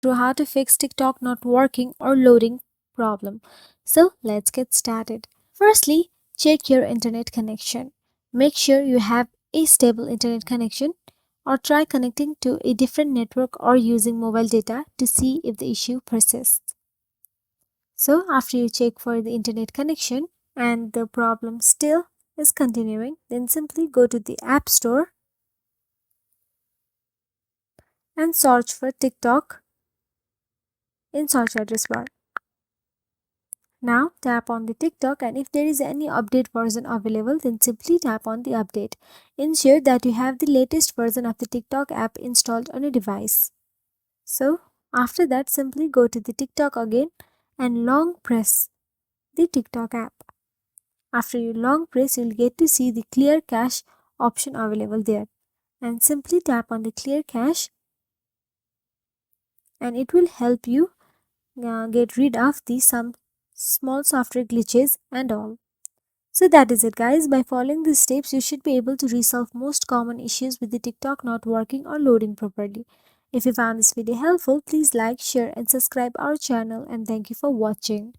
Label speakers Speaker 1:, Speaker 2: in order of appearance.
Speaker 1: through how to fix TikTok not working or loading problem. So let's get started. Firstly, check your internet connection. Make sure you have a stable internet connection or try connecting to a different network or using mobile data to see if the issue persists. So after you check for the internet connection and the problem still is continuing, then simply go to the App Store and search for TikTok in search address bar. Now tap on the TikTok, and if there is any update version available, then simply tap on the update. Ensure that you have the latest version of the TikTok app installed on your device. So after that, simply go to the TikTok again and long press the TikTok app. After you long press, you'll get to see the clear cache option available there, and simply tap on the clear cache, and it will help you get rid of the some small software glitches and all. So that is it, guys. By following these steps, you should be able to resolve most common issues with the TikTok not working or loading properly. If you found this video helpful, please like, share and subscribe our channel, and thank you for watching.